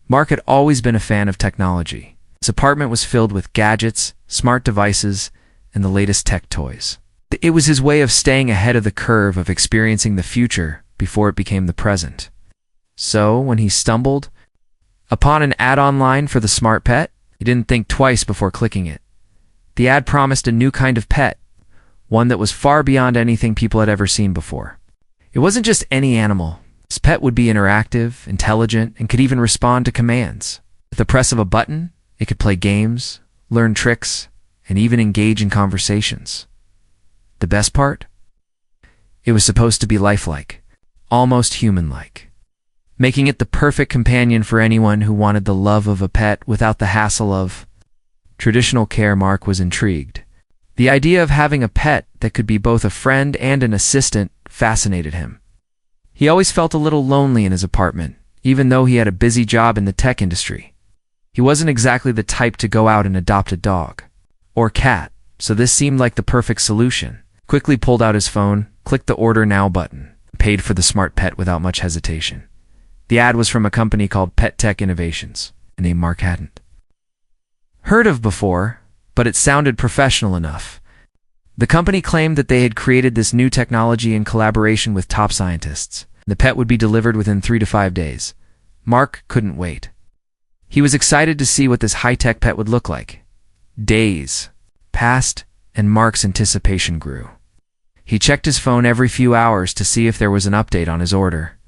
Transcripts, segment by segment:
Mark had always been a fan of technology. His apartment was filled with gadgets, smart devices, and the latest tech toys. It was his way of staying ahead of the curve of experiencing the future before it became the present. So, when he stumbled upon an ad online for the smart pet, he didn't think twice before clicking it. The ad promised a new kind of pet, one that was far beyond anything people had ever seen before. It wasn't just any animal. This pet would be interactive, intelligent, and could even respond to commands. With the press of a button, it could play games, learn tricks, and even engage in conversations. The best part? It was supposed to be lifelike, almost human-like, making it the perfect companion for anyone who wanted the love of a pet without the hassle of traditional care. Mark was intrigued. The idea of having a pet that could be both a friend and an assistant fascinated him. He always felt a little lonely in his apartment, even though he had a busy job in the tech industry. He wasn't exactly the type to go out and adopt a dog or cat, so this seemed like the perfect solution. Quickly pulled out his phone, clicked the Order Now button, and paid for the smart pet without much hesitation. The ad was from a company called Pet Tech Innovations, a name Mark hadn't heard of before, but it sounded professional enough. The company claimed that they had created this new technology in collaboration with top scientists. The pet would be delivered within 3 to 5 days. Mark couldn't wait. He was excited to see what this high-tech pet would look like. Days passed, and Mark's anticipation grew. He checked his phone every few hours to see if there was an update on his order.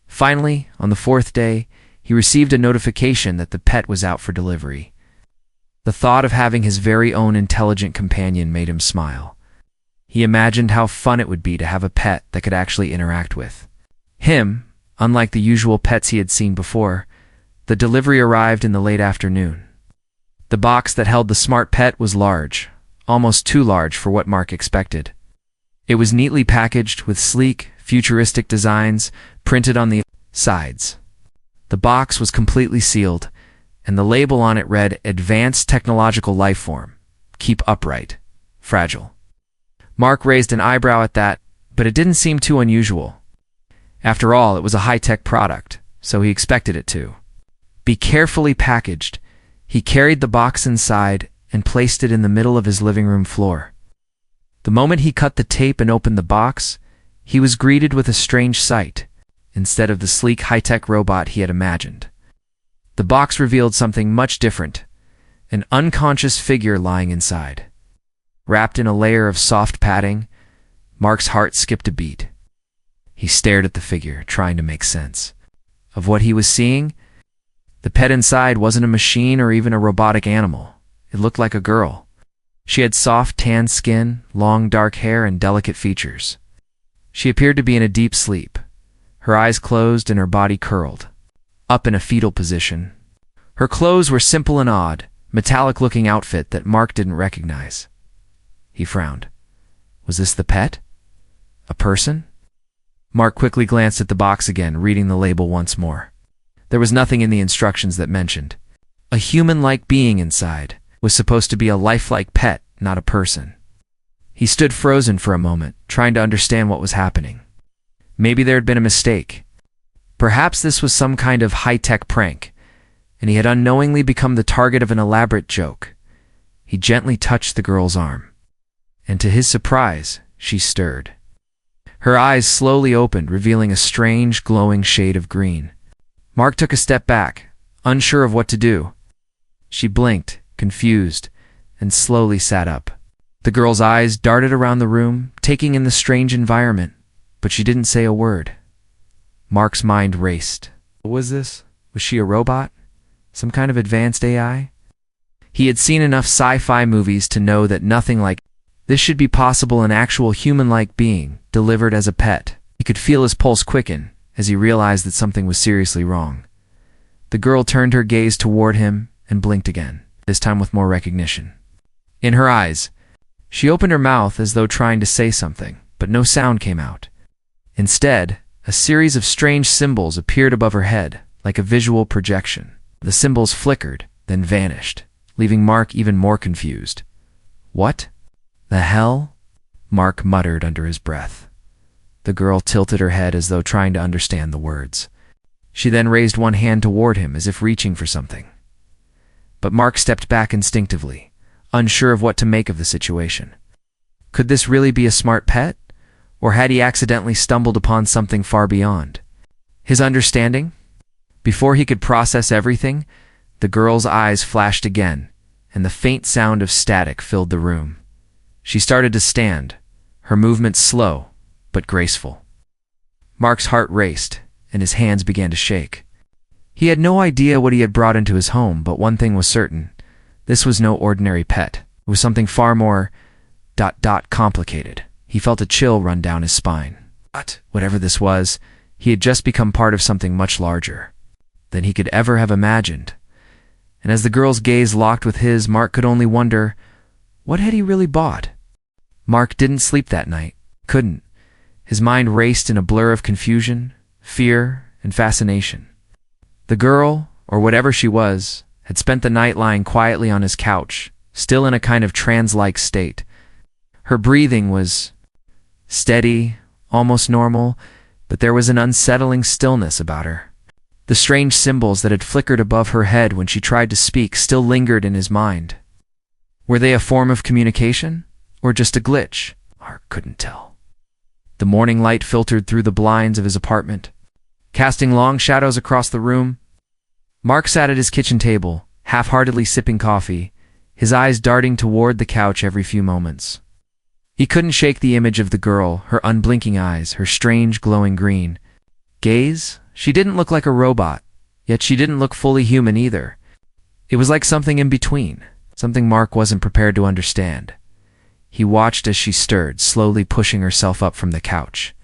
Finally, on the 4th day, he received a notification that the pet was out for delivery. The thought of having his very own intelligent companion made him smile. He imagined how fun it would be to have a pet that could actually interact with him. Unlike the usual pets he had seen before, the delivery arrived in the late afternoon. The box that held the smart pet was large, almost too large for what Mark expected. It was neatly packaged with sleek, futuristic designs printed on the sides. The box was completely sealed, and the label on it read, "Advanced Technological Lifeform. Keep upright. Fragile." Mark raised an eyebrow at that, but it didn't seem too unusual. After all, it was a high-tech product, so he expected it to be carefully packaged. He carried the box inside and placed it in the middle of his living room floor. The moment he cut the tape and opened the box, he was greeted with a strange sight. Instead of the sleek high-tech robot he had imagined, the box revealed something much different, an unconscious figure lying inside. Wrapped in a layer of soft padding, Mark's heart skipped a beat. He stared at the figure, trying to make sense of what he was seeing. The pet inside wasn't a machine or even a robotic animal. It looked like a girl. She had soft, tan skin, long, dark hair, and delicate features. She appeared to be in a deep sleep, her eyes closed and her body curled up in a fetal position. Her clothes were simple and odd, metallic-looking outfit that Mark didn't recognize. He frowned. Was this the pet? A person? Mark quickly glanced at the box again, reading the label once more. There was nothing in the instructions that mentioned a human-like being inside. Was supposed to be a lifelike pet, not a person. He stood frozen for a moment, trying to understand what was happening. Maybe there had been a mistake. Perhaps this was some kind of high-tech prank, and he had unknowingly become the target of an elaborate joke. He gently touched the girl's arm, and to his surprise, she stirred. Her eyes slowly opened, revealing a strange, glowing shade of green. Mark took a step back, unsure of what to do. She blinked, confused, and slowly sat up. The girl's eyes darted around the room, taking in the strange environment, but she didn't say a word. Mark's mind raced. What was this? Was she a robot? Some kind of advanced AI? He had seen enough sci-fi movies to know that nothing like this should be possible. An actual human-like being, delivered as a pet. He could feel his pulse quicken as he realized that something was seriously wrong. The girl turned her gaze toward him and blinked again, this time with more recognition in her eyes. She opened her mouth as though trying to say something, but no sound came out. Instead, a series of strange symbols appeared above her head, like a visual projection. The symbols flickered, then vanished, leaving Mark even more confused. What the hell? Mark muttered under his breath. The girl tilted her head as though trying to understand the words. She then raised one hand toward him as if reaching for something. But Mark stepped back instinctively, unsure of what to make of the situation. Could this really be a smart pet? Or had he accidentally stumbled upon something far beyond his understanding? Before he could process everything, the girl's eyes flashed again, and the faint sound of static filled the room. She started to stand, her movements slow but graceful. Mark's heart raced, and his hands began to shake. He had no idea what he had brought into his home, but one thing was certain. This was no ordinary pet. It was something far more complicated. He felt a chill run down his spine. But whatever this was, he had just become part of something much larger than he could ever have imagined. And as the girl's gaze locked with his, Mark could only wonder, what had he really bought? Mark didn't sleep that night. Couldn't. His mind raced in a blur of confusion, fear, and fascination. The girl, or whatever she was, had spent the night lying quietly on his couch, still in a kind of trance-like state. Her breathing was steady, almost normal, but there was an unsettling stillness about her. The strange symbols that had flickered above her head when she tried to speak still lingered in his mind. Were they a form of communication, or just a glitch? Mark couldn't tell. The morning light filtered through the blinds of his apartment, casting long shadows across the room. Mark sat at his kitchen table, half-heartedly sipping coffee, his eyes darting toward the couch every few moments. He couldn't shake the image of the girl, her unblinking eyes, her strange glowing green gaze. She didn't look like a robot, yet she didn't look fully human either. It was like something in between, something Mark wasn't prepared to understand. He watched as she stirred, slowly pushing herself up from the couch.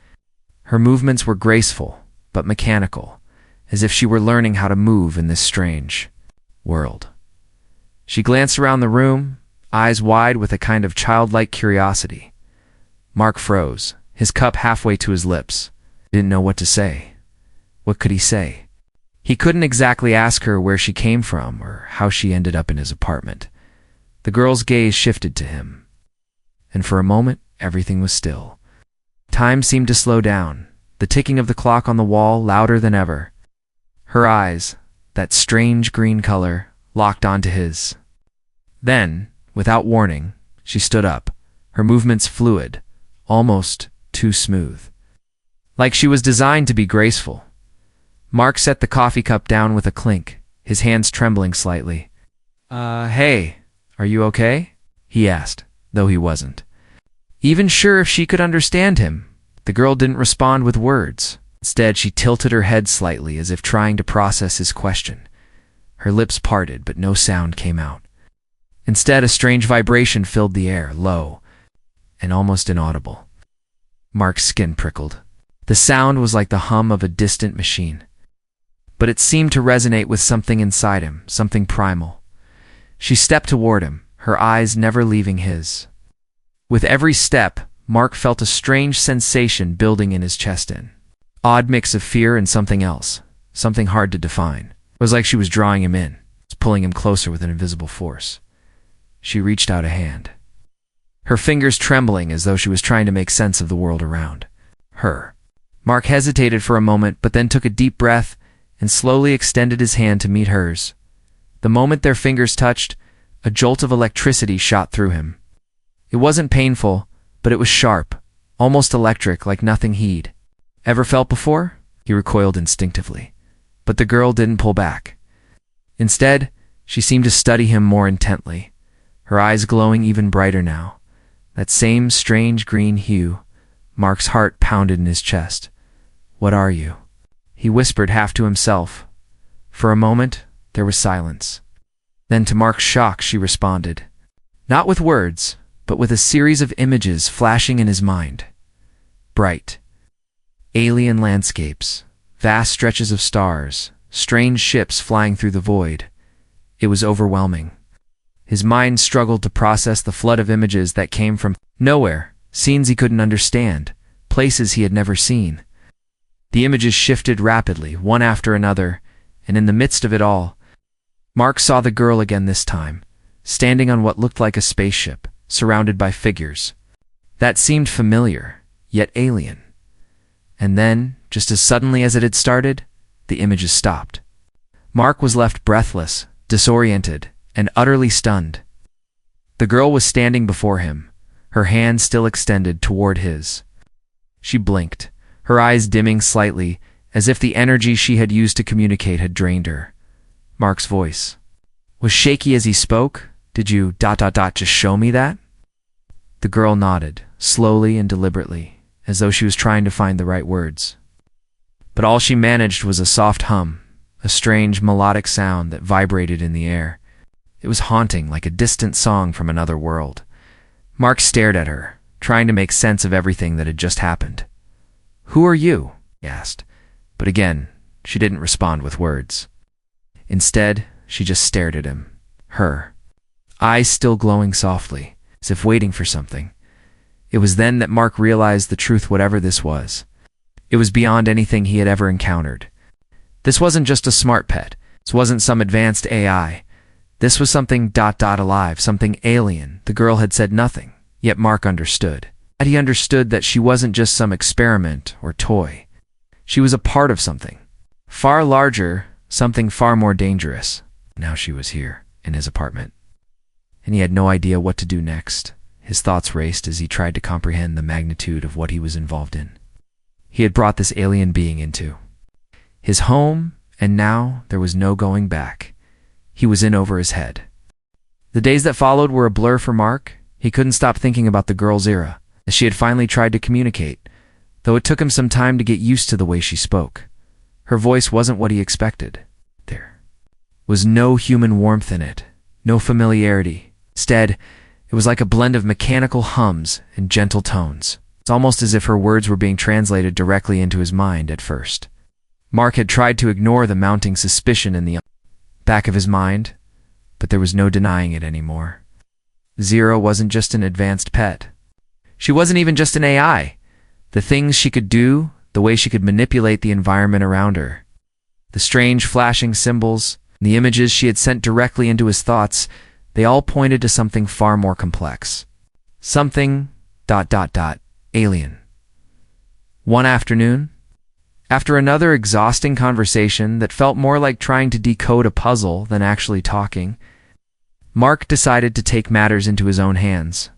Her movements were graceful, but mechanical, as if she were learning how to move in this strange world. She glanced around the room, eyes wide with a kind of childlike curiosity. Mark froze, his cup halfway to his lips. He didn't know what to say. What could he say? He couldn't exactly ask her where she came from or how she ended up in his apartment. The girl's gaze shifted to him, and for a moment everything was still. Time seemed to slow down, the ticking of the clock on the wall louder than ever. Her eyes, that strange green color, locked onto his. Then, without warning, she stood up, her movements fluid, almost too smooth. Like she was designed to be graceful. Mark set the coffee cup down with a clink, his hands trembling slightly. Hey, are you okay?" he asked, though he wasn't even sure if she could understand him. The girl didn't respond with words. Instead, she tilted her head slightly as if trying to process his question. Her lips parted, but no sound came out. Instead, a strange vibration filled the air, low and almost inaudible. Mark's skin prickled. The sound was like the hum of a distant machine, but it seemed to resonate with something inside him, something primal. She stepped toward him, her eyes never leaving his. With every step, Mark felt a strange sensation building in his chest, an odd mix of fear and something else, something hard to define. It was like she was drawing him in, pulling him closer with an invisible force. She reached out a hand, her fingers trembling as though she was trying to make sense of the world around her. Mark hesitated for a moment, but then took a deep breath and slowly extended his hand to meet hers. The moment their fingers touched, a jolt of electricity shot through him. It wasn't painful, but it was sharp, almost electric, like nothing he'd ever felt before. He recoiled instinctively, but the girl didn't pull back. Instead, she seemed to study him more intently, her eyes glowing even brighter now. That same strange green hue. Mark's heart pounded in his chest. "What are you?" he whispered half to himself. For a moment, there was silence. Then, to Mark's shock, she responded. Not with words, but with a series of images flashing in his mind. Bright, alien landscapes, vast stretches of stars, strange ships flying through the void. It was overwhelming. His mind struggled to process the flood of images that came from nowhere, scenes he couldn't understand, places he had never seen. The images shifted rapidly, one after another, and in the midst of it all, Mark saw the girl again this time, standing on what looked like a spaceship, surrounded by figures that seemed familiar, yet alien. And then, just as suddenly as it had started, the images stopped. Mark was left breathless, disoriented, and utterly stunned. The girl was standing before him, her hand still extended toward his. She blinked, her eyes dimming slightly, as if the energy she had used to communicate had drained her. Mark's voice was shaky as he spoke. "Did you ... just show me that?" The girl nodded, slowly and deliberately, as though she was trying to find the right words. But all she managed was a soft hum, a strange melodic sound that vibrated in the air. It was haunting, like a distant song from another world. Mark stared at her, trying to make sense of everything that had just happened. "Who are you?" he asked. But again, she didn't respond with words. Instead, she just stared at him, her eyes still glowing softly, as if waiting for something. It was then that Mark realized the truth, whatever this was. It was beyond anything he had ever encountered. This wasn't just a smart pet. This wasn't some advanced AI. This was something ... alive, something alien. The girl had said nothing, yet Mark understood. He understood that she wasn't just some experiment or toy. She was a part of something far larger, something far more dangerous. Now she was here, in his apartment. And he had no idea what to do next. His thoughts raced as he tried to comprehend the magnitude of what he was involved in. He had brought this alien being into his home, and now there was no going back. He was in over his head. The days that followed were a blur for Mark. He couldn't stop thinking about the girl Zira, as she had finally tried to communicate, though it took him some time to get used to the way she spoke. Her voice wasn't what he expected. There was no human warmth in it, no familiarity. Instead, it was like a blend of mechanical hums and gentle tones. It's almost as if her words were being translated directly into his mind at first. Mark had tried to ignore the mounting suspicion in the back of his mind, but there was no denying it anymore. Zira wasn't just an advanced pet. She wasn't even just an AI. The things she could do, the way she could manipulate the environment around her, the strange flashing symbols, the images she had sent directly into his thoughts, they all pointed to something far more complex. Something ... alien. One afternoon, after another exhausting conversation that felt more like trying to decode a puzzle than actually talking, Mark decided to take matters into his own hands.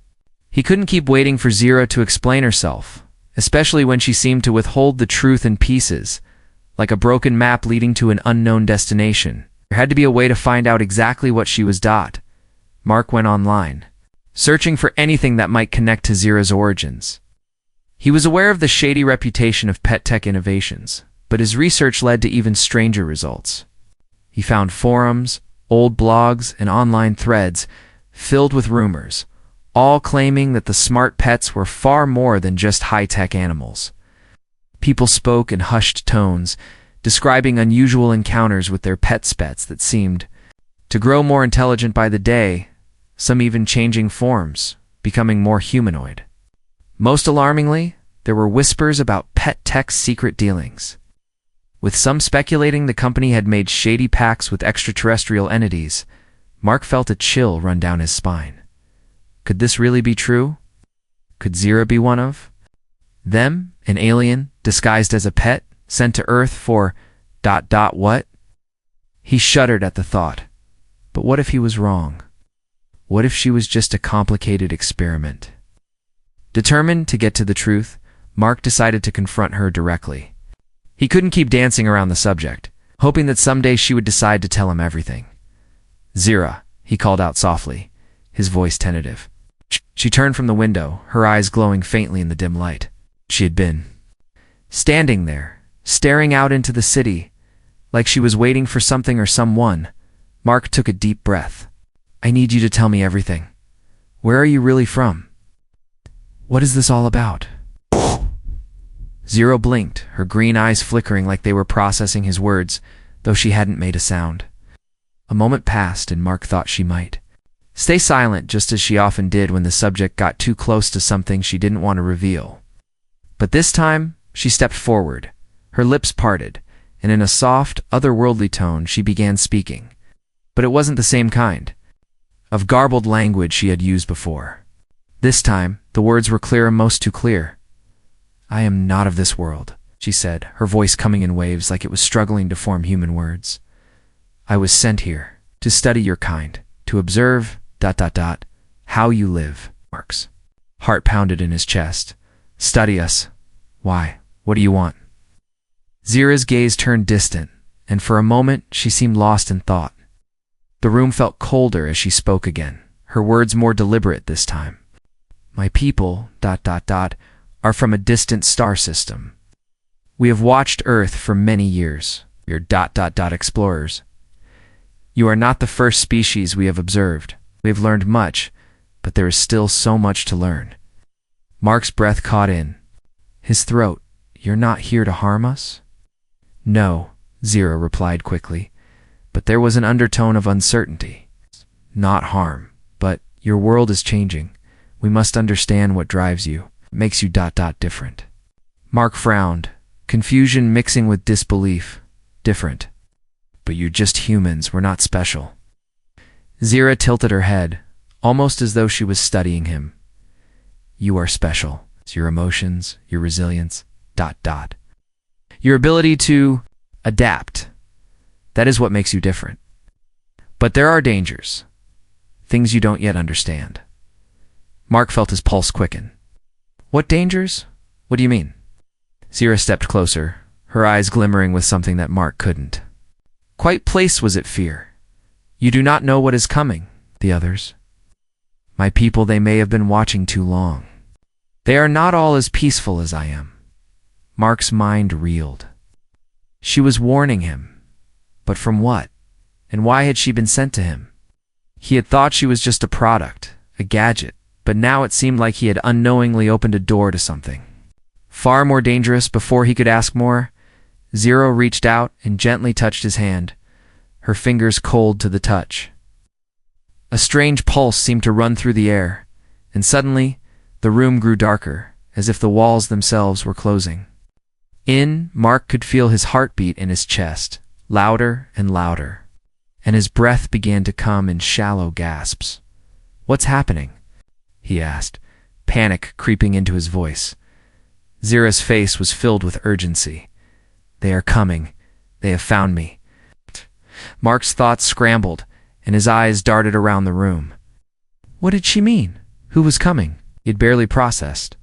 He couldn't keep waiting for Zira to explain herself, especially when she seemed to withhold the truth in pieces, like a broken map leading to an unknown destination. There had to be a way to find out exactly what she was. Mark went online, searching for anything that might connect to Zira's origins. He was aware of the shady reputation of pet tech innovations, but his research led to even stranger results. He found forums, old blogs, and online threads filled with rumors, all claiming that the smart pets were far more than just high-tech animals. People spoke in hushed tones, describing unusual encounters with their pets that seemed to grow more intelligent by the day, some even changing forms, becoming more humanoid. Most alarmingly, there were whispers about pet tech's secret dealings, with some speculating the company had made shady pacts with extraterrestrial entities. Mark felt a chill run down his spine. Could this really be true? Could Zira be one of them, an alien disguised as a pet, sent to Earth for ... what? He shuddered at the thought. But what if he was wrong? What if she was just a complicated experiment? Determined to get to the truth, Mark decided to confront her directly. He couldn't keep dancing around the subject, hoping that someday she would decide to tell him everything. "Zira," he called out softly, his voice tentative. She turned from the window, her eyes glowing faintly in the dim light. She had been standing there, staring out into the city, like she was waiting for something or someone. Mark took a deep breath. "I need you to tell me everything. Where are you really from? What is this all about?" Zira blinked, her green eyes flickering like they were processing his words, though she hadn't made a sound. A moment passed, and Mark thought she might stay silent, just as she often did when the subject got too close to something she didn't want to reveal. But this time, she stepped forward, her lips parted, and in a soft, otherworldly tone she began speaking. But it wasn't the same kind of garbled language she had used before. This time, the words were clear, most too clear. "I am not of this world. she said, her voice coming in waves like it was struggling to form human words. I was sent here to study your kind, to observe ... how you live. Mark's heart pounded in his chest. Study us. Why? What do you want? Zira's gaze turned distant, and for a moment she seemed lost in thought. The room felt colder as she spoke again, her words more deliberate this time. My people ... are from a distant star system. We have watched Earth for many years. You're ... explorers. You are not the first species we have observed. We have learned much, but there is still so much to learn. Mark's breath caught in his throat. You're not here to harm us? No, Zira replied quickly, but there was an undertone of uncertainty. Not harm, but your world is changing. We must understand what drives you, makes you ... different. Mark frowned, confusion mixing with disbelief. Different. But you're just humans, we're not special. Zira tilted her head, almost as though she was studying him. You are special. It's your emotions, your resilience ... Your ability to adapt. That is what makes you different. But there are dangers. Things you don't yet understand. Mark felt his pulse quicken. What dangers? What do you mean? Zira stepped closer, her eyes glimmering with something that Mark couldn't. Quite placed was it fear. You do not know what is coming, the others. My people, they may have been watching too long. They are not all as peaceful as I am. Mark's mind reeled. She was warning him. But from what? And why had she been sent to him? He had thought she was just a product, a gadget, but now it seemed like he had unknowingly opened a door to something far more dangerous. Before he could ask more, Zira reached out and gently touched his hand, her fingers cold to the touch. A strange pulse seemed to run through the air, and suddenly the room grew darker, as if the walls themselves were closing. Mark could feel his heartbeat in his chest, louder and louder, and his breath began to come in shallow gasps. What's happening? He asked, panic creeping into his voice. Zira's face was filled with urgency. They are coming. They have found me. Mark's thoughts scrambled, and his eyes darted around the room. What did she mean? Who was coming? He had barely processed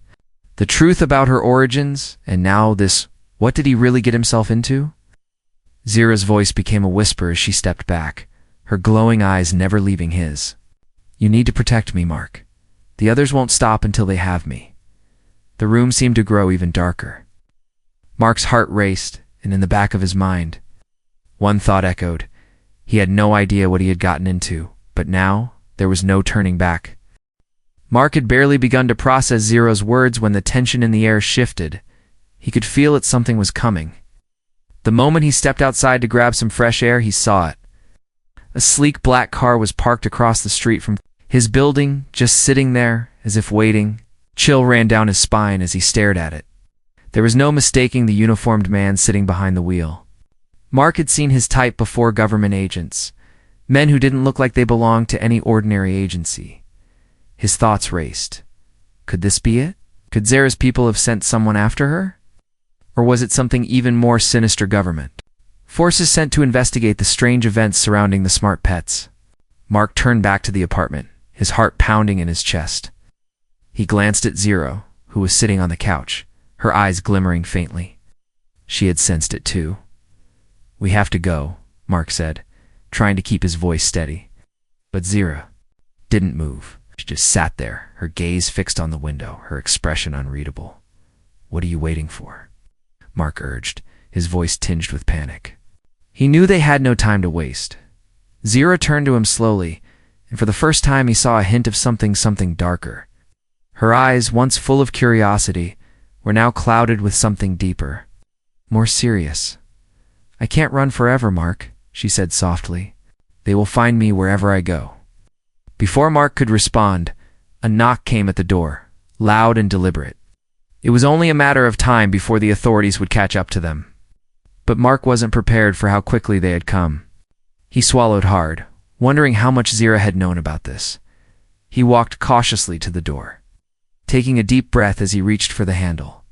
the truth about her origins, and now this. What did he really get himself into? Zira's voice became a whisper as she stepped back, her glowing eyes never leaving his. You need to protect me, Mark. The others won't stop until they have me. The room seemed to grow even darker. Mark's heart raced, and in the back of his mind, one thought echoed. He had no idea what he had gotten into, but now there was no turning back. Mark had barely begun to process Zira's words when the tension in the air shifted. He could feel that something was coming. The moment he stepped outside to grab some fresh air, he saw it. A sleek black car was parked across the street from his building, just sitting there, as if waiting. Chill ran down his spine as he stared at it. There was no mistaking the uniformed man sitting behind the wheel. Mark had seen his type before: government agents, men who didn't look like they belonged to any ordinary agency. His thoughts raced. Could this be it? Could Zira's people have sent someone after her? Or was it something even more sinister? Government forces sent to investigate the strange events surrounding the smart pets. Mark turned back to the apartment, his heart pounding in his chest. He glanced at Zira, who was sitting on the couch, her eyes glimmering faintly. She had sensed it too. We have to go, Mark said, trying to keep his voice steady. But Zira didn't move. She just sat there, her gaze fixed on the window, her expression unreadable. What are you waiting for? Mark urged, his voice tinged with panic. He knew they had no time to waste. Zira turned to him slowly, and for the first time he saw a hint of something darker. Her eyes, once full of curiosity, were now clouded with something deeper, more serious. I can't run forever, Mark, she said softly. They will find me wherever I go. Before Mark could respond, a knock came at the door, loud and deliberate. It was only a matter of time before the authorities would catch up to them. But Mark wasn't prepared for how quickly they had come. He swallowed hard, wondering how much Zira had known about this. He walked cautiously to the door, taking a deep breath as he reached for the handle.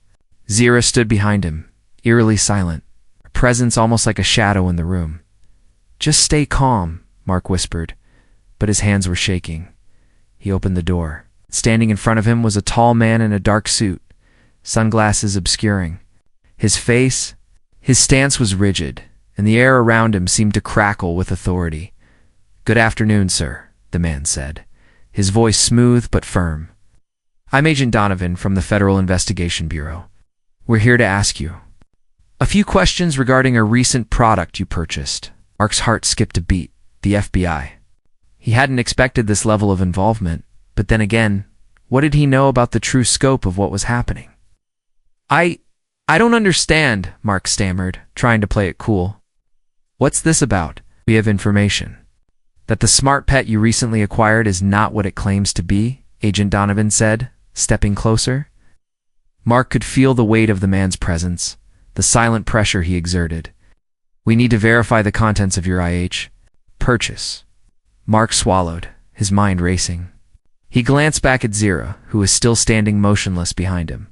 Zira stood behind him, eerily silent, her presence almost like a shadow in the room. "Just stay calm," Mark whispered, but his hands were shaking. He opened the door. Standing in front of him was a tall man in a dark suit, sunglasses obscuring his face. His stance was rigid, and the air around him seemed to crackle with authority. "Good afternoon, sir," the man said, his voice smooth but firm. "I'm Agent Donovan from the Federal Investigation Bureau. We're here to ask you a few questions regarding a recent product you purchased." Mark's heart skipped a beat. The FBI. He hadn't expected this level of involvement, but then again, what did he know about the true scope of what was happening? I don't understand," Mark stammered, trying to play it cool. "What's this about?" "We have information that the smart pet you recently acquired is not what it claims to be," Agent Donovan said, stepping closer. Mark could feel the weight of the man's presence, the silent pressure he exerted. "We need to verify the contents of your IH purchase." Mark swallowed, his mind racing. He glanced back at Zira, who was still standing motionless behind him.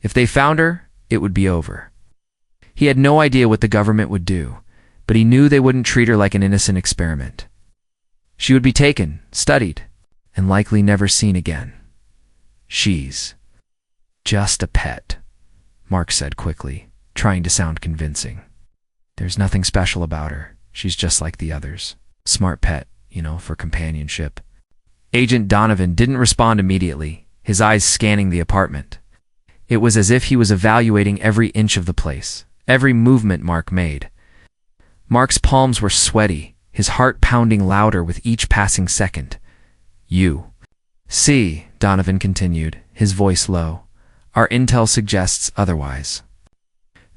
If they found her, it would be over. He had no idea what the government would do, but he knew they wouldn't treat her like an innocent experiment. She would be taken, studied, and likely never seen again. "She's just a pet," Mark said quickly, trying to sound convincing. "There's nothing special about her. She's just like the others. Smart pet, for companionship." Agent Donovan didn't respond immediately, his eyes scanning the apartment. It was as if he was evaluating every inch of the place, every movement Mark made. Mark's palms were sweaty, his heart pounding louder with each passing second. "You see," Donovan continued, his voice low, "our intel suggests otherwise.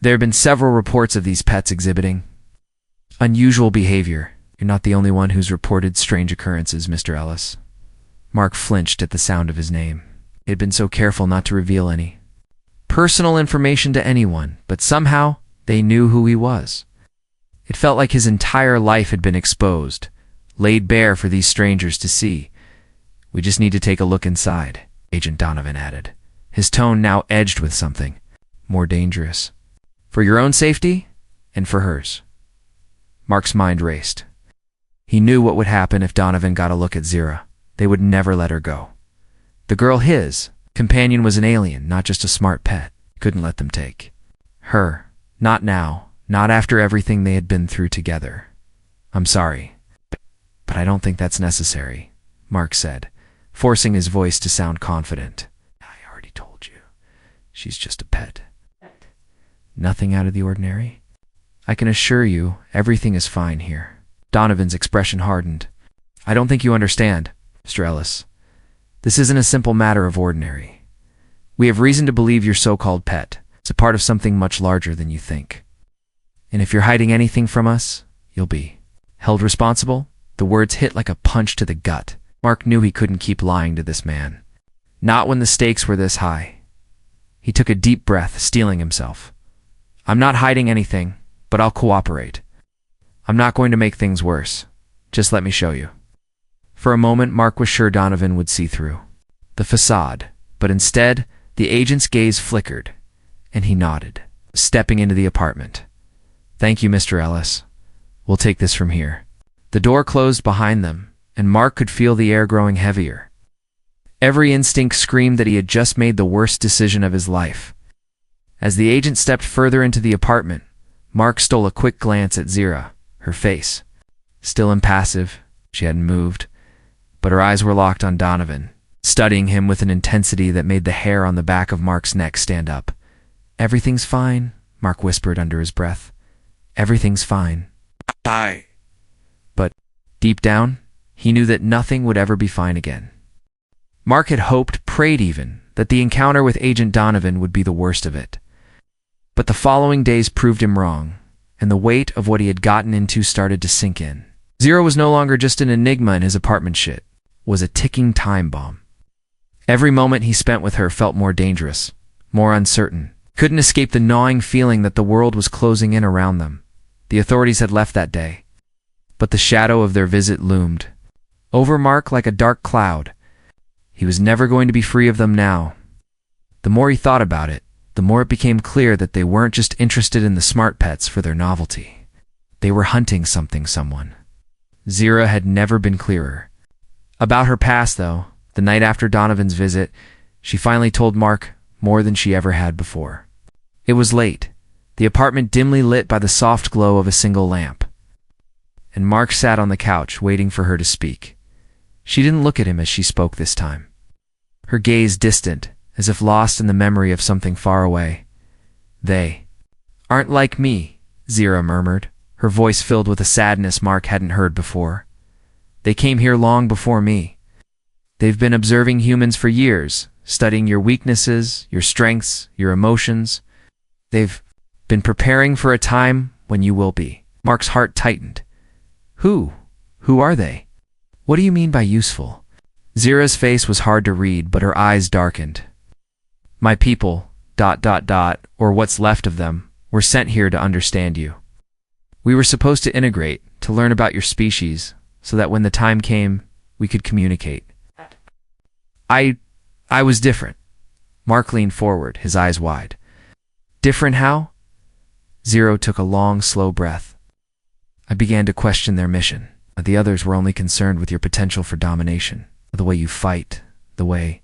There have been several reports of these pets exhibiting unusual behavior. You're not the only one who's reported strange occurrences, Mr. Ellis." Mark flinched at the sound of his name. He had been so careful not to reveal any personal information to anyone, but somehow they knew who he was. It felt like his entire life had been exposed, laid bare for these strangers to see. "We just need to take a look inside," Agent Donovan added, his tone now edged with something more dangerous. "For your own safety, and for hers." Mark's mind raced. He knew what would happen if Donovan got a look at Zira. They would never let her go. The girl, his companion, was an alien, not just a smart pet. Couldn't let them take her. Not now, not after everything they had been through together. "I'm sorry, but I don't think that's necessary," Mark said, forcing his voice to sound confident. "I already told you. She's just a pet. Nothing out of the ordinary. I can assure you everything is fine here." Donovan's expression hardened. "I don't think you understand, Mr. Ellis. This isn't a simple matter of ordinary. We have reason to believe your so-called pet is a part of something much larger than you think. And if you're hiding anything from us, you'll be held responsible." The words hit like a punch to the gut. Mark knew he couldn't keep lying to this man. Not when the stakes were this high. He took a deep breath, steeling himself. "I'm not hiding anything, but I'll cooperate. I'm not going to make things worse. Just let me show you." For a moment, Mark was sure Donovan would see through the facade, but instead, the agent's gaze flickered, and he nodded, stepping into the apartment. "Thank you, Mr. Ellis. We'll take this from here." The door closed behind them, and Mark could feel the air growing heavier. Every instinct screamed that he had just made the worst decision of his life. As the agent stepped further into the apartment, Mark stole a quick glance at Zira, her face still impassive. She hadn't moved, but her eyes were locked on Donovan, studying him with an intensity that made the hair on the back of Mark's neck stand up. "Everything's fine," Mark whispered under his breath. "Everything's fine." "Die." But deep down, he knew that nothing would ever be fine again. Mark had hoped, prayed even, that the encounter with Agent Donovan would be the worst of it. But the following days proved him wrong, and the weight of what he had gotten into started to sink in. Zira was no longer just an enigma in his apartment shit, was a ticking time bomb. Every moment he spent with her felt more dangerous, more uncertain. Couldn't escape the gnawing feeling that the world was closing in around them. The authorities had left that day, but the shadow of their visit loomed over Mark like a dark cloud. He was never going to be free of them now. The more he thought about it, the more it became clear that they weren't just interested in the smart pets for their novelty. They were hunting someone. Zira had never been clearer. About her past, though, the night after Donovan's visit, she finally told Mark more than she ever had before. It was late, the apartment dimly lit by the soft glow of a single lamp. And Mark sat on the couch, waiting for her to speak. She didn't look at him as she spoke this time. Her gaze distant, as if lost in the memory of something far away. "They aren't like me," Zira murmured, her voice filled with a sadness Mark hadn't heard before. "They came here long before me. They've been observing humans for years, studying your weaknesses, your strengths, your emotions. They've been preparing for a time when you will be." Mark's heart tightened. Who are they? What do you mean by useful? Zira's face was hard to read, but her eyes darkened. "My people, ... or what's left of them, were sent here to understand you. We were supposed to integrate, to learn about your species, so that when the time came, we could communicate. I was different." Mark leaned forward, his eyes wide. "Different how?" Zira took a long, slow breath. "I began to question their mission. The others were only concerned with your potential for domination, the way you fight, the way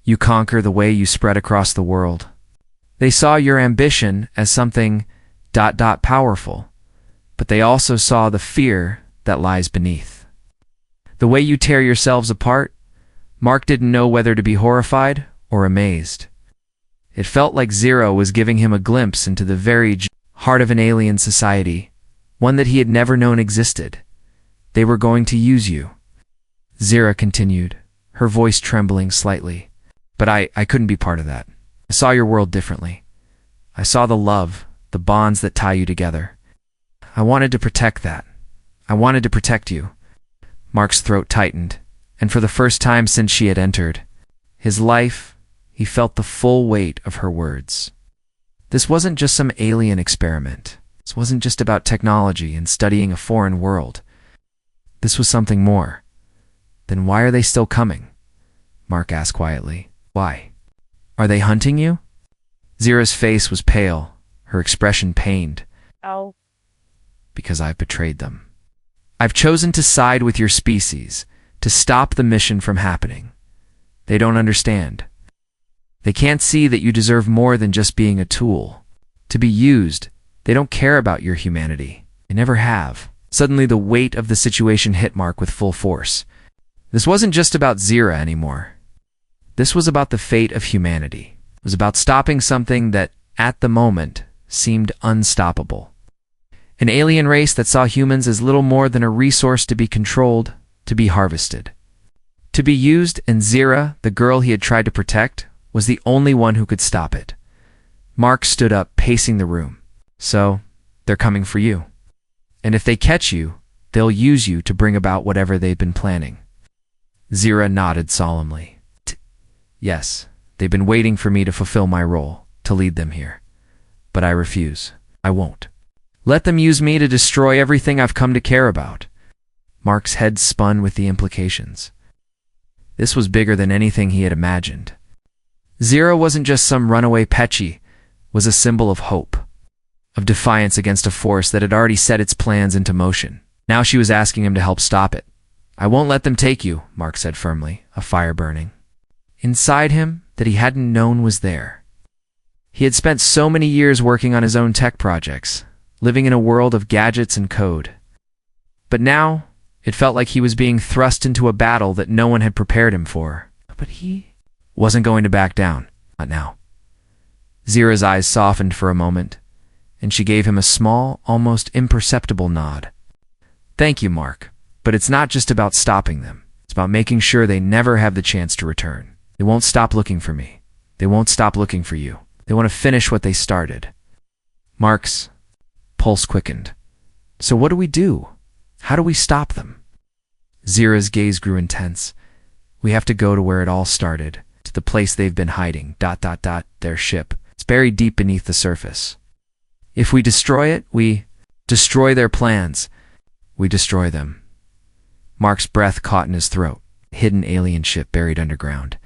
you conquer, the way you spread across the world. They saw your ambition as something ... powerful, but they also saw the fear that lies beneath. The way you tear yourselves apart, Mark didn't know whether to be horrified or amazed. It felt like Zira was giving him a glimpse into the very heart of an alien society, one that he had never known existed. They were going to use you." Zira continued, her voice trembling slightly. "But I couldn't be part of that. I saw your world differently. I saw the love, the bonds that tie you together. I wanted to protect that. I wanted to protect you." Mark's throat tightened, and for the first time since she had entered his life, he felt the full weight of her words. This wasn't just some alien experiment. This wasn't just about technology and studying a foreign world. This was something more. "Then why are they still coming?" Mark asked quietly. "Why? Are they hunting you?" Zira's face was pale, her expression pained. "Oh." "Because I've betrayed them. I've chosen to side with your species, to stop the mission from happening. They don't understand. They can't see that you deserve more than just being a tool. To be used, they don't care about your humanity. They never have." Suddenly the weight of the situation hit Mark with full force. This wasn't just about Zira anymore. This was about the fate of humanity. It was about stopping something that, at the moment, seemed unstoppable. An alien race that saw humans as little more than a resource to be controlled, to be harvested, to be used, and Zira, the girl he had tried to protect, was the only one who could stop it. Mark stood up, pacing the room. "So, they're coming for you. And if they catch you, they'll use you to bring about whatever they've been planning." Zira nodded solemnly. "Yes, they've been waiting for me to fulfill my role, to lead them here. But I refuse. I won't. Let them use me to destroy everything I've come to care about." Mark's head spun with the implications. This was bigger than anything he had imagined. Zira wasn't just some runaway Pechi, was a symbol of hope, of defiance against a force that had already set its plans into motion. Now she was asking him to help stop it. "I won't let them take you," Mark said firmly, a fire burning inside him that he hadn't known was there. He had spent so many years working on his own tech projects, living in a world of gadgets and code. But now, it felt like he was being thrust into a battle that no one had prepared him for. But he wasn't going to back down. Not now. Zira's eyes softened for a moment, and she gave him a small, almost imperceptible nod. "Thank you, Mark, but it's not just about stopping them. It's about making sure they never have the chance to return. They won't stop looking for me. They won't stop looking for you. They want to finish what they started." Mark's pulse quickened. "So what do we do? How do we stop them?" Zira's gaze grew intense. "We have to go to where it all started, to the place they've been hiding, ... their ship. It's buried deep beneath the surface. If we destroy it, we destroy their plans. We destroy them." Mark's breath caught in his throat. Hidden alien ship buried underground.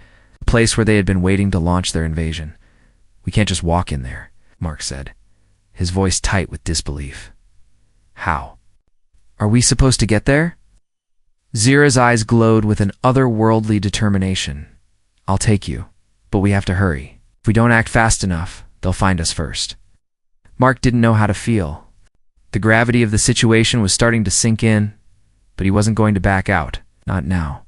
A place where they had been waiting to launch their invasion. We can't just walk in there, Mark said, his voice tight with disbelief. How? Are we supposed to get there? Zira's eyes glowed with an otherworldly determination. I'll take you, but we have to hurry. If we don't act fast enough, they'll find us first. Mark didn't know how to feel. The gravity of the situation was starting to sink in, but he wasn't going to back out, not now.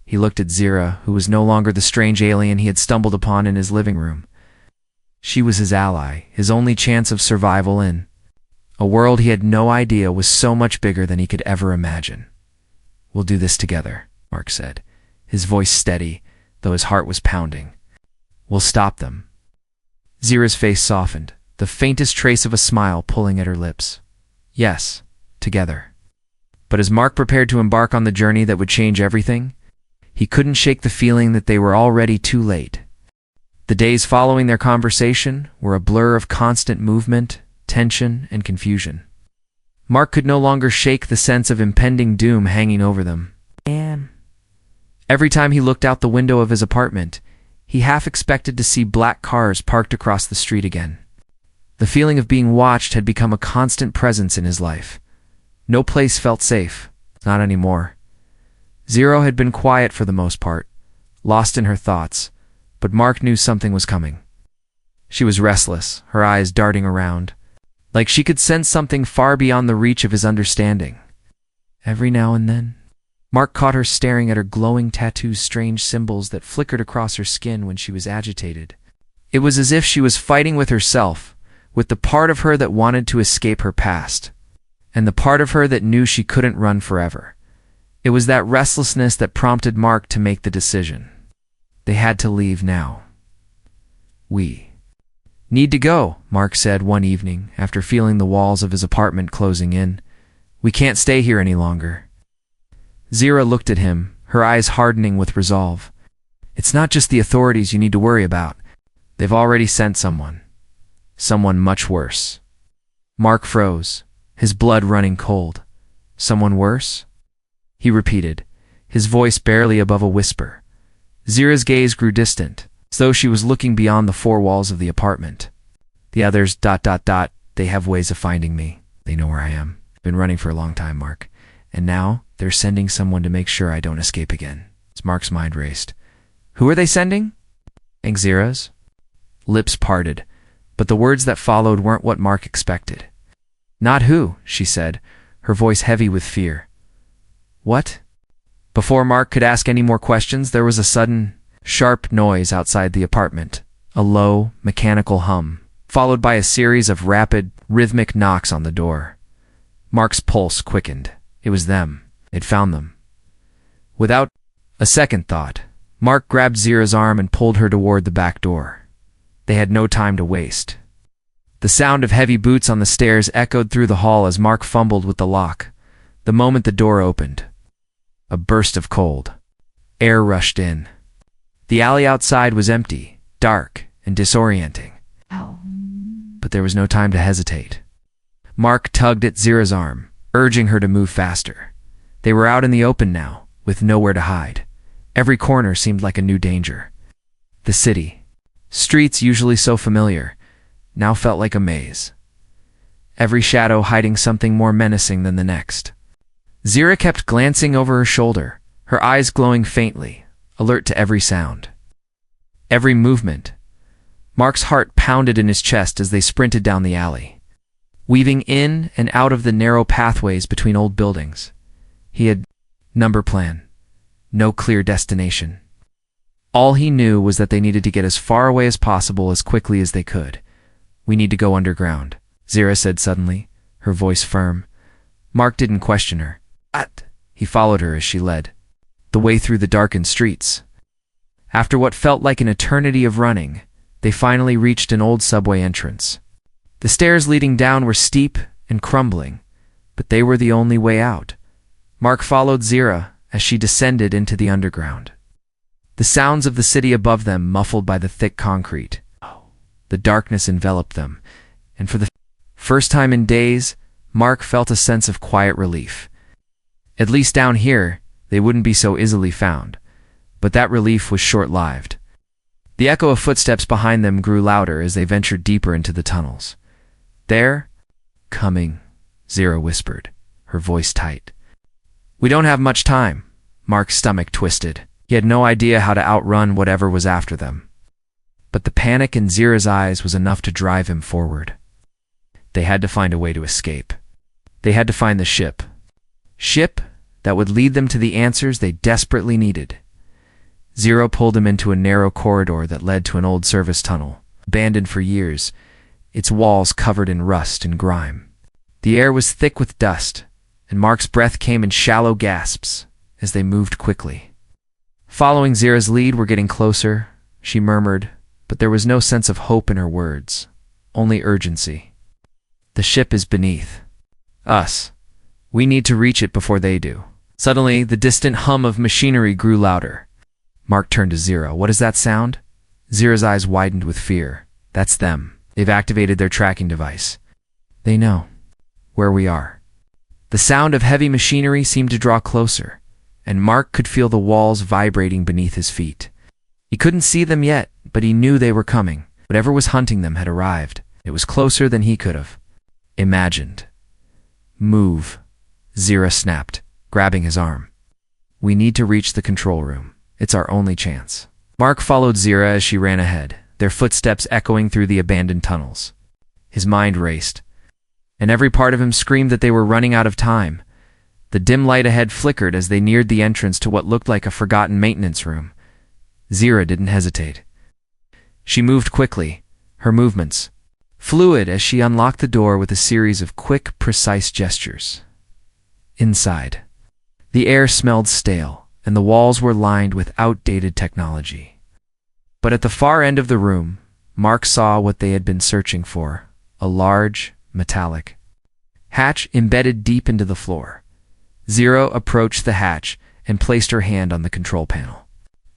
He looked at Zira, who was no longer the strange alien he had stumbled upon in his living room. She was his ally, his only chance of survival in a world he had no idea was so much bigger than he could ever imagine. We'll do this together, Mark said, his voice steady, though his heart was pounding. We'll stop them. Zira's face softened, the faintest trace of a smile pulling at her lips. Yes, together. But as Mark prepared to embark on the journey that would change everything, he couldn't shake the feeling that they were already too late. The days following their conversation were a blur of constant movement, tension, and confusion. Mark could no longer shake the sense of impending doom hanging over them. Every time he looked out the window of his apartment, he half expected to see black cars parked across the street again. The feeling of being watched had become a constant presence in his life. No place felt safe, not anymore. Zira had been quiet for the most part, lost in her thoughts, but Mark knew something was coming. She was restless, her eyes darting around, like she could sense something far beyond the reach of his understanding. Every now and then, Mark caught her staring at her glowing tattoos, strange symbols that flickered across her skin when she was agitated. It was as if she was fighting with herself, with the part of her that wanted to escape her past, and the part of her that knew she couldn't run forever. It was that restlessness that prompted Mark to make the decision. They had to leave now. We need to go, Mark said one evening after feeling the walls of his apartment closing in. We can't stay here any longer. Zira looked at him, her eyes hardening with resolve. It's not just the authorities you need to worry about. They've already sent someone. Someone much worse. Mark froze, his blood running cold. Someone worse? He repeated, his voice barely above a whisper. Zira's gaze grew distant, as though she was looking beyond the four walls of the apartment. The others, they have ways of finding me. They know where I am. I've been running for a long time, Mark. And now, they're sending someone to make sure I don't escape again. As Mark's mind raced. Who are they sending? Zira's lips parted, but the words that followed weren't what Mark expected. Not who, she said, her voice heavy with fear. What? Before Mark could ask any more questions, there was a sudden, sharp noise outside the apartment, a low, mechanical hum, followed by a series of rapid, rhythmic knocks on the door. Mark's pulse quickened. It was them. They'd found them. Without a second thought, Mark grabbed Zira's arm and pulled her toward the back door. They had no time to waste. The sound of heavy boots on the stairs echoed through the hall as Mark fumbled with the lock. The moment the door opened, a burst of cold air rushed in. The alley outside was empty, dark, and disorienting. But there was no time to hesitate. Mark tugged at Zira's arm, urging her to move faster. They were out in the open now, with nowhere to hide. Every corner seemed like a new danger. The city, streets usually so familiar, now felt like a maze. Every shadow hiding something more menacing than the next. Zira kept glancing over her shoulder, her eyes glowing faintly, alert to every sound. Every movement. Mark's heart pounded in his chest as they sprinted down the alley, weaving in and out of the narrow pathways between old buildings. He had no number plan, no clear destination. All he knew was that they needed to get as far away as possible as quickly as they could. We need to go underground, Zira said suddenly, her voice firm. Mark didn't question her. He followed her as she led, the way through the darkened streets. After what felt like an eternity of running, they finally reached an old subway entrance. The stairs leading down were steep and crumbling, but they were the only way out. Mark followed Zira as she descended into the underground. The sounds of the city above them muffled by the thick concrete. The darkness enveloped them, and for the first time in days, Mark felt a sense of quiet relief. At least down here, they wouldn't be so easily found, but that relief was short-lived. The echo of footsteps behind them grew louder as they ventured deeper into the tunnels. "There? Coming," Zero whispered, her voice tight. "We don't have much time." Mark's stomach twisted. He had no idea how to outrun whatever was after them. But the panic in Zero's eyes was enough to drive him forward. They had to find a way to escape. They had to find the ship. Ship that would lead them to the answers they desperately needed. Zero pulled him into a narrow corridor that led to an old service tunnel, abandoned for years, its walls covered in rust and grime. The air was thick with dust, and Mark's breath came in shallow gasps as they moved quickly. Following Zero's lead, "We're getting closer," she murmured, but there was no sense of hope in her words, only urgency. "The ship is beneath us. We need to reach it before they do." Suddenly, the distant hum of machinery grew louder. Mark turned to Zero. "What is that sound?" Zero's eyes widened with fear. "That's them. They've activated their tracking device. They know where we are." The sound of heavy machinery seemed to draw closer, and Mark could feel the walls vibrating beneath his feet. He couldn't see them yet, but he knew they were coming. Whatever was hunting them had arrived. It was closer than he could have imagined. "Move," Zero snapped, grabbing his arm. "We need to reach the control room. It's our only chance." Mark followed Zero as she ran ahead, their footsteps echoing through the abandoned tunnels. His mind raced, and every part of him screamed that they were running out of time. The dim light ahead flickered as they neared the entrance to what looked like a forgotten maintenance room. Zero didn't hesitate. She moved quickly, her movements fluid as she unlocked the door with a series of quick, precise gestures. Inside, the air smelled stale, and the walls were lined with outdated technology. But at the far end of the room, Mark saw what they had been searching for, a large, metallic hatch embedded deep into the floor. Zero approached the hatch and placed her hand on the control panel.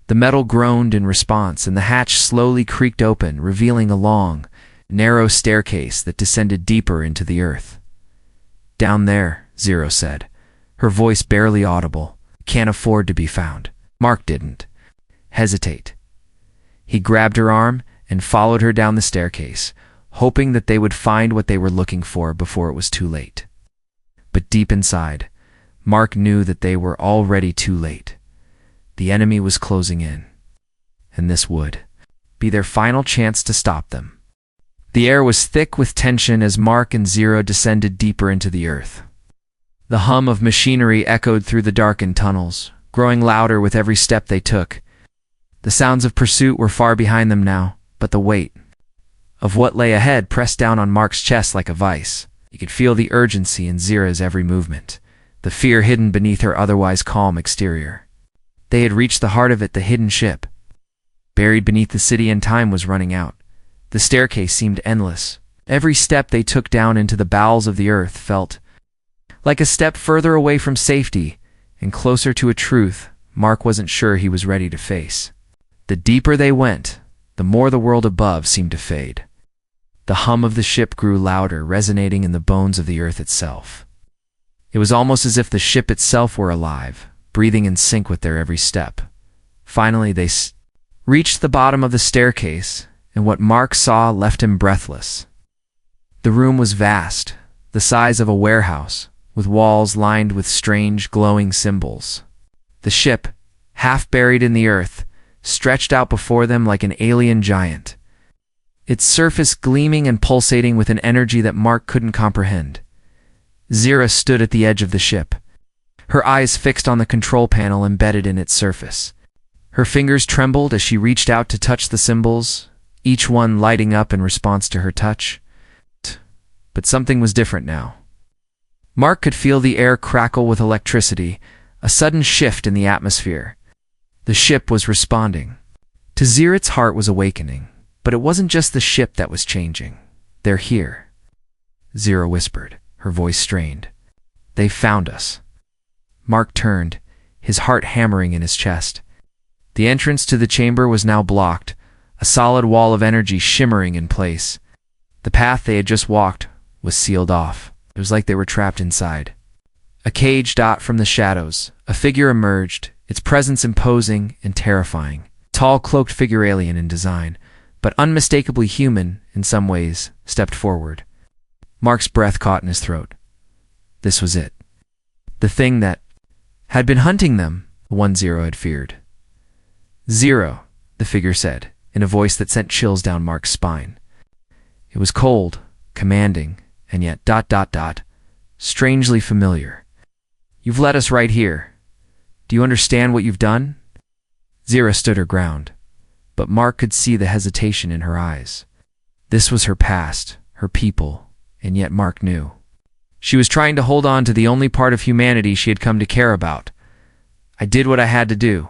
The metal groaned in response, and the hatch slowly creaked open, revealing a long, narrow staircase that descended deeper into the earth. "Down there," Zero said, her voice barely audible. "Can't afford to be found." Mark didn't hesitate. He grabbed her arm and followed her down the staircase, hoping that they would find what they were looking for before it was too late. But deep inside, Mark knew that they were already too late. The enemy was closing in, and this would be their final chance to stop them. The air was thick with tension as Mark and Zero descended deeper into the earth. The hum of machinery echoed through the darkened tunnels, growing louder with every step they took. The sounds of pursuit were far behind them now, but the weight of what lay ahead pressed down on Mark's chest like a vice. He could feel the urgency in Zero's every movement, the fear hidden beneath her otherwise calm exterior. They had reached the heart of it, the hidden ship. Buried beneath the city, and time was running out. The staircase seemed endless. Every step they took down into the bowels of the earth felt like a step further away from safety and closer to a truth Mark wasn't sure he was ready to face. The deeper they went, the more the world above seemed to fade. The hum of the ship grew louder, resonating in the bones of the earth itself. It was almost as if the ship itself were alive, breathing in sync with their every step. Finally, they reached the bottom of the staircase, and what Mark saw left him breathless. The room was vast, the size of a warehouse, with walls lined with strange, glowing symbols. The ship, half buried in the earth, stretched out before them like an alien giant, its surface gleaming and pulsating with an energy that Mark couldn't comprehend. Zero stood at the edge of the ship, her eyes fixed on the control panel embedded in its surface. Her fingers trembled as she reached out to touch the symbols, each one lighting up in response to her touch. But something was different now. Mark could feel the air crackle with electricity, a sudden shift in the atmosphere. The ship was responding. To Zero's heart was awakening, but it wasn't just the ship that was changing. "They're here," Zero whispered, her voice strained. "They've found us." Mark turned, his heart hammering in his chest. The entrance to the chamber was now blocked, a solid wall of energy shimmering in place. The path they had just walked was sealed off. It was like they were trapped inside. A caged from the shadows, a figure emerged, its presence imposing and terrifying. tall, cloaked figure, alien in design, but unmistakably human in some ways, stepped forward. Mark's breath caught in his throat. This was it. The thing that had been hunting them, the one Zero had feared. Zero, the figure said, in a voice that sent chills down Mark's spine. It was cold, commanding, and yet ... strangely familiar. You've led us right here. Do you understand what you've done? Zero stood her ground, but Mark could see the hesitation in her eyes. This was her past, her people, and yet Mark knew. She was trying to hold on to the only part of humanity she had come to care about. I did what I had to do,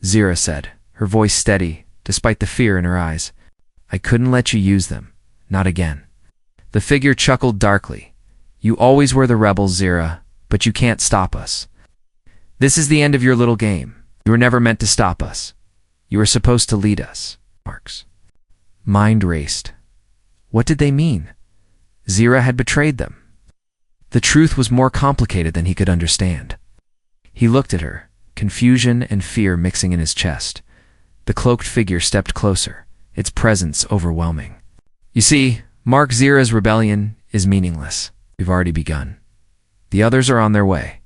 Zero said, her voice steady, despite the fear in her eyes. I couldn't let you use them. Not again. The figure chuckled darkly. You always were the rebel, Zero, but you can't stop us. This is the end of your little game. You were never meant to stop us. You were supposed to lead us. Mark's mind raced. What did they mean? Zero had betrayed them. The truth was more complicated than he could understand. He looked at her, confusion and fear mixing in his chest. The cloaked figure stepped closer, its presence overwhelming. You see, Mark, Zero's rebellion is meaningless. We've already begun. The others are on their way.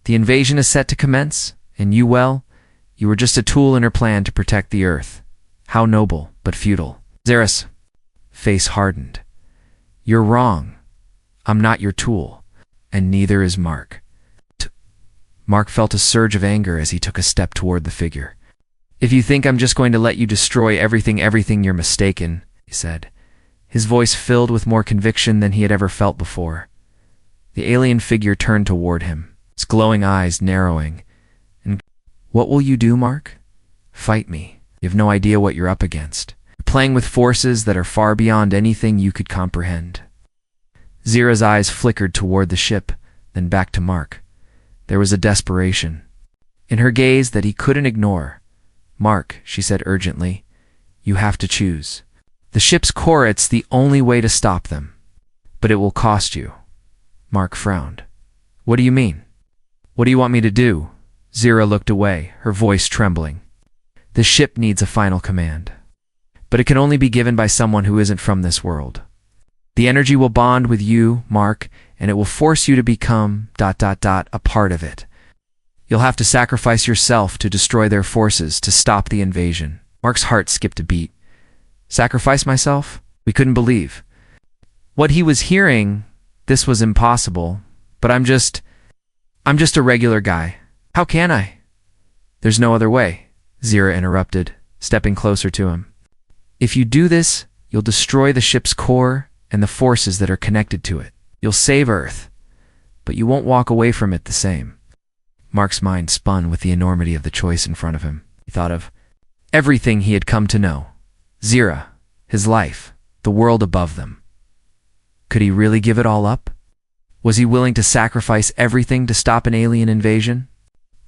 The invasion is set to commence, and you were just a tool in her plan to protect the Earth. How noble, but futile. Zero's face hardened. You're wrong. I'm not your tool, and neither is Mark. Mark felt a surge of anger as he took a step toward the figure. If you think I'm just going to let you destroy everything, you're mistaken, he said, his voice filled with more conviction than he had ever felt before. The alien figure turned toward him, its glowing eyes narrowing. And what will you do, Mark? Fight me. You have no idea what you're up against. You're playing with forces that are far beyond anything you could comprehend. Zero's eyes flickered toward the ship, then back to Mark. There was a desperation in her gaze that he couldn't ignore. Mark, she said urgently, you have to choose. The ship's core, it's the only way to stop them. But it will cost you. Mark frowned. What do you mean? What do you want me to do? Zero looked away, her voice trembling. The ship needs a final command. But it can only be given by someone who isn't from this world. The energy will bond with you, Mark, and it will force you to become ... a part of it. You'll have to sacrifice yourself to destroy their forces to stop the invasion. Mark's heart skipped a beat. Sacrifice myself? We couldn't believe what he was hearing. This was impossible. But I'm just a regular guy. How can I? There's no other way, Zero interrupted, stepping closer to him. If you do this, you'll destroy the ship's core and the forces that are connected to it. You'll save Earth, but you won't walk away from it the same. Mark's mind spun with the enormity of the choice in front of him. He thought of everything he had come to know. Zero, his life, the world above them. Could he really give it all up? Was he willing to sacrifice everything to stop an alien invasion?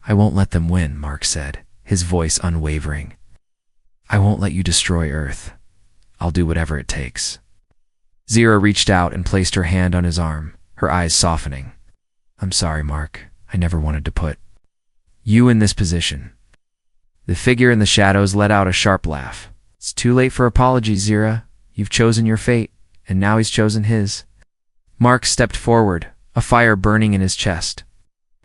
I won't let them win, Mark said, his voice unwavering. I won't let you destroy Earth. I'll do whatever it takes. Zero reached out and placed her hand on his arm, her eyes softening. I'm sorry, Mark. I never wanted to put you in this position. The figure in the shadows let out a sharp laugh. It's too late for apologies, Zero. You've chosen your fate, and now he's chosen his. Mark stepped forward, a fire burning in his chest.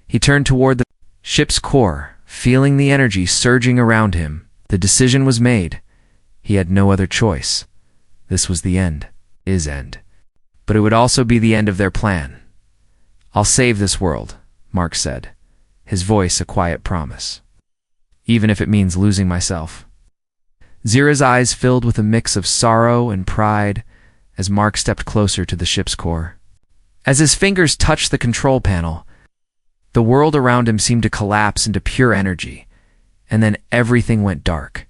He turned toward the ship's core, feeling the energy surging around him. The decision was made. He had no other choice. This was the end. His end. But it would also be the end of their plan. I'll save this world, Mark said, his voice a quiet promise. Even if it means losing myself. Zero's eyes filled with a mix of sorrow and pride as Mark stepped closer to the ship's core. As his fingers touched the control panel, the world around him seemed to collapse into pure energy, and then everything went dark.